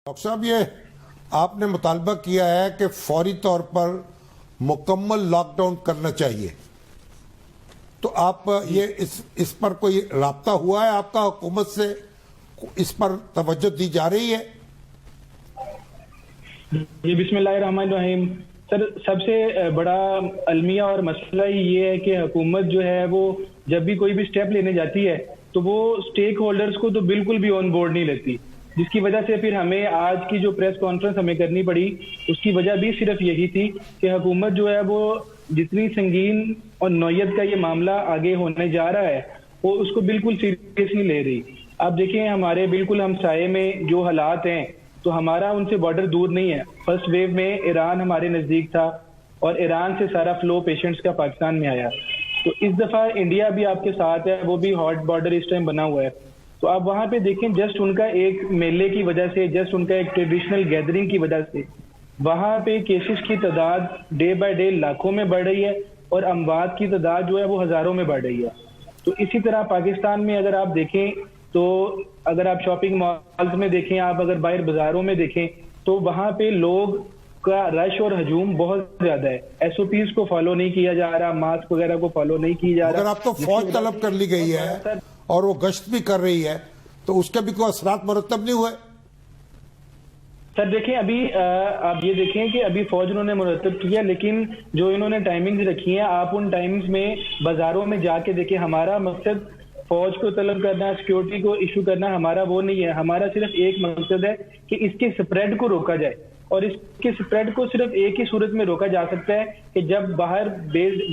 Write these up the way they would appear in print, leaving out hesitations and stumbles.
Doctor صاحب یہ آپ نے مطالبہ کیا ہے کہ فوری طور پر مکمل لاک ڈاؤن کرنا چاہیے، تو آپ یہ اس پر کوئی رابطہ ہوا ہے آپ کا حکومت سے؟ اس پر توجہ دی جا رہی ہے؟ جی بسم اللہ الرحمن الرحیم۔ سر سب سے بڑا المیہ اور مسئلہ یہ ہے کہ حکومت جو ہے وہ جب بھی کوئی بھی سٹیپ لینے جاتی ہے تو وہ سٹیک ہولڈرز کو تو بالکل بھی آن بورڈ نہیں لیتی، جس کی وجہ سے پھر ہمیں آج کی جو پریس کانفرنس ہمیں کرنی پڑی اس کی وجہ بھی صرف یہی تھی کہ حکومت جو ہے وہ جتنی سنگین اور نوعیت کا یہ معاملہ آگے ہونے جا رہا ہے وہ اس کو بالکل سیریس نہیں لے رہی۔ آپ دیکھیں ہمارے بالکل ہمسائے میں جو حالات ہیں تو ہمارا ان سے بارڈر دور نہیں ہے۔ فرسٹ ویو میں ایران ہمارے نزدیک تھا اور ایران سے سارا فلو پیشنٹس کا پاکستان میں آیا، تو اس دفعہ انڈیا بھی آپ کے ساتھ ہے، وہ بھی ہاٹ بارڈر اس ٹائم بنا ہوا ہے۔ تو آپ وہاں پہ دیکھیں جسٹ ان کا ایک میلے کی وجہ سے، جسٹ ان کا ایک ٹریڈیشنل گیدرنگ کی وجہ سے وہاں پہ کیسز کی تعداد ڈے بائی ڈے لاکھوں میں بڑھ رہی ہے اور اموات کی تعداد جو ہے وہ ہزاروں میں بڑھ رہی ہے۔ تو اسی طرح پاکستان میں اگر آپ دیکھیں تو اگر آپ شاپنگ مالز میں دیکھیں، آپ اگر باہر بازاروں میں دیکھیں تو وہاں پہ لوگ کا رش اور ہجوم بہت زیادہ ہے۔ ایس او پیز کو فالو نہیں کیا جا رہا، ماسک وغیرہ کو فالو نہیں کیا جا رہا۔ اگر آپ تو فوج طلب کر لی گئی ہے اور وہ گشت بھی کر رہی ہے تو اس کے بھی کوئی اثرات مرتب نہیں ہوئے؟ سر دیکھیں ابھی آپ یہ دیکھیں کہ ابھی فوج انہوں نے مرتب کیا، لیکن جو انہوں نے ٹائمنگز رکھی ہیں آپ ان ٹائمنگز میں بازاروں میں جا کے دیکھیں۔ ہمارا مقصد فوج کو طلب کرنا، سیکیورٹی کو ایشو کرنا ہمارا وہ نہیں ہے، ہمارا صرف ایک مقصد ہے کہ اس کے سپریڈ کو روکا جائے، اور اس کے سپریڈ کو صرف ایک ہی صورت میں روکا جا سکتا ہے کہ جب باہر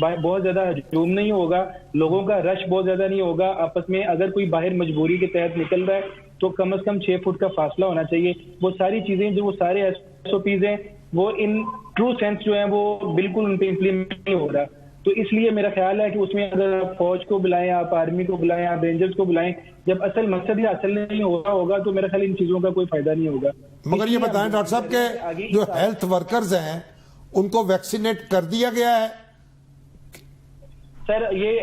بہت زیادہ ہجوم نہیں ہوگا، لوگوں کا رش بہت زیادہ نہیں ہوگا آپس میں، اگر کوئی باہر مجبوری کے تحت نکل رہا ہے تو کم از کم 6 فٹ کا فاصلہ ہونا چاہیے۔ وہ ساری چیزیں جو وہ سارے ایس او پیز ہیں وہ ان ٹرو سینس جو ہیں وہ بالکل ان پہ امپلیمنٹ نہیں ہو رہا۔ تو اس لیے میرا خیال ہے کہ اس میں اگر آپ فوج کو بلائیں، آپ آرمی کو بلائیں، آپ رینجرز کو بلائیں، جب اصل مقصد ہی حاصل نہیں ہو رہا ہوگا تو میرا خیال ان چیزوں کا کوئی فائدہ نہیں ہوگا۔ مگر یہ بتائیں ڈاکٹر صاحب کہ جو ہیلتھ ورکرز ہیں ان کو ویکسینیٹ کر دیا گیا ہے؟ سر یہ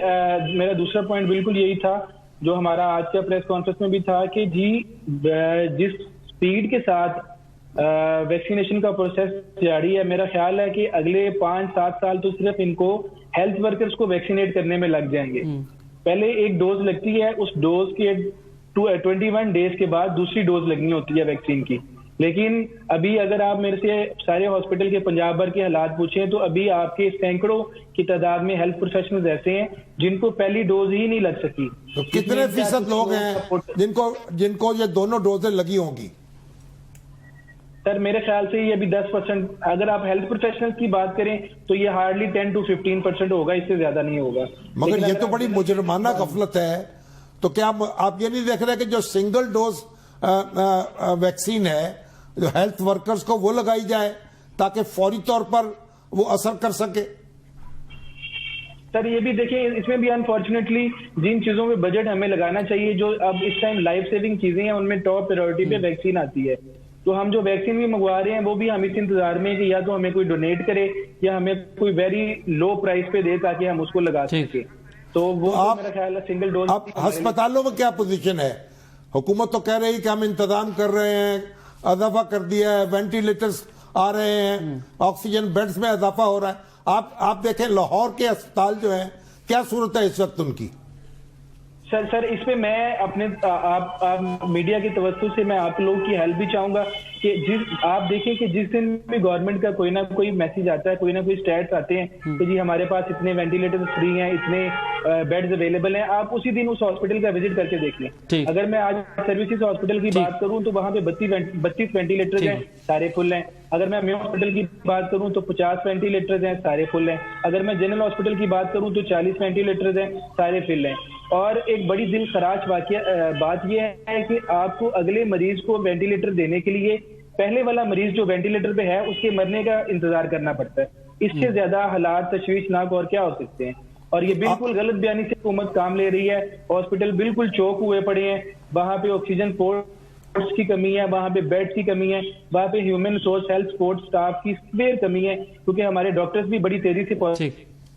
میرا دوسرا پوائنٹ بالکل یہی تھا جو ہمارا آج کا پریس کانفرنس میں بھی تھا کہ جی جس سپیڈ کے ساتھ ویکسینیشن کا پروسیس جاری ہے، میرا خیال ہے کہ اگلے 5-7 سال تو صرف ان کو ہیلتھ ورکرز کو ویکسینیٹ کرنے میں لگ جائیں گے۔ پہلے ایک ڈوز لگتی ہے، اس ڈوز کے 21 ڈیز کے بعد دوسری ڈوز لگنی ہوتی ہے ویکسین کی، لیکن ابھی اگر آپ میرے سے سارے ہاسپٹل کے پنجاب بھر کے حالات پوچھیں تو ابھی آپ کے سینکڑوں کی تعداد میں ہیلتھ پروفیشنلز ایسے ہیں جن کو پہلی ڈوز ہی نہیں لگ سکی۔ تو کتنے فیصد لوگ ہیں جن کو یہ دونوں ڈوزیں لگی ہوں گی؟ سر میرے خیال سے یہ ابھی 10%، اگر آپ ہیلتھ پروفیشنلز کی بات کریں تو یہ ہارڈلی 10 to 15% ہوگا، اس سے زیادہ نہیں ہوگا۔ مگر یہ تو بڑی مجرمانہ غفلت ہے، تو کیا آپ یہ نہیں دیکھ رہے کہ جو سنگل ڈوز ویکسین ہے جو ہیلتھ ورکرز کو وہ لگائی جائے تاکہ فوری طور پر وہ اثر کر سکے؟ سر یہ بھی دیکھیں اس میں بھی انفارچونیٹلی جن چیزوں پہ بجٹ ہمیں لگانا چاہیے جو اب اس ٹائم لائف سیونگ چیزیں ہیں ان میں ٹاپ پریورٹی پہ ویکسین آتی ہے، تو ہم جو ویکسین بھی منگوا رہے ہیں وہ بھی ہم اس انتظار میں کہ یا تو ہمیں کوئی ڈونیٹ کرے یا ہمیں کوئی ویری لو پرائس پہ دے تاکہ ہم اس کو لگا سکیں۔ تو وہ میرا خیال ہے سنگل ڈوز۔ اب ہسپتالوں میں کیا پوزیشن ہے؟ حکومت تو کہہ رہی ہے کہ ہم انتظام کر رہے ہیں، اضافہ کر دیا ہے، وینٹیلیٹرز آ رہے ہیں، آکسیجن بیڈز میں اضافہ ہو رہا ہے۔ آپ دیکھیں لاہور کے اسپتال جو ہیں کیا صورت ہے اس وقت ان کی؟ سر اس پہ میں اپنے آپ میڈیا کی توسط سے میں آپ لوگوں کی ہیلپ بھی چاہوں گا کہ آپ دیکھیں کہ جس دن بھی گورنمنٹ کا کوئی نہ کوئی میسج آتا ہے، کوئی نہ کوئی اسٹیٹس آتے ہیں کہ جی ہمارے پاس اتنے وینٹیلیٹر فری ہیں، اتنے بیڈز اویلیبل ہیں، آپ اسی دن اس ہاسپٹل کا وزٹ کر کے دیکھ لیں۔ اگر میں آج سروسز ہاسپٹل کی بات کروں تو وہاں پہ 32 وینٹیلیٹرز ہیں، سارے فل ہیں۔ اگر میں میو ہاسپٹل کی بات کروں تو 50 وینٹیلیٹرز ہیں، سارے فل ہیں۔ اگر میں جنرل ہاسپٹل کی بات کروں تو 40 وینٹیلیٹرز ہیں، سارے فل ہیں۔ اور ایک بڑی دل خراش بات یہ ہے کہ آپ کو اگلے مریض کو وینٹیلیٹر دینے کے لیے پہلے والا مریض جو وینٹیلیٹر پہ ہے اس کے مرنے کا انتظار کرنا پڑتا ہے۔ اس سے زیادہ حالات تشویشناک اور کیا ہو سکتے ہیں؟ اور یہ بالکل غلط بیانی سے حکومت کام لے رہی ہے۔ ہاسپٹل بالکل چوک ہوئے پڑے ہیں، وہاں پہ آکسیجن پورٹس کی کمی ہے، وہاں پہ بیڈ کی کمی ہے، وہاں پہ human resource health support staff کی سویر کمی ہے، کیونکہ ہمارے ڈاکٹرز بھی بڑی تیزی سے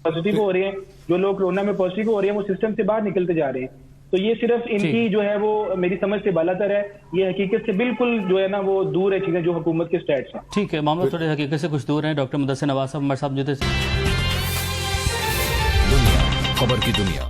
پازیٹیو ہو رہے ہیں، جو لوگ کورونا میں پازیٹیو ہو رہے ہیں وہ سسٹم سے باہر نکلتے جا رہے ہیں۔ تو یہ صرف ان کی جو ہے وہ میری سمجھ سے بالاتر ہے، یہ حقیقت سے بالکل جو ہے نا وہ دور ہے چیزیں جو حکومت کے سٹیٹس ہیں. ٹھیک ہے، معاملہ تھوڑے حقیقت سے کچھ دور ہیں. ڈاکٹر مدثر نواز صاحب ہمارے ساتھ جو تھے. دنیا خبر کی دنیا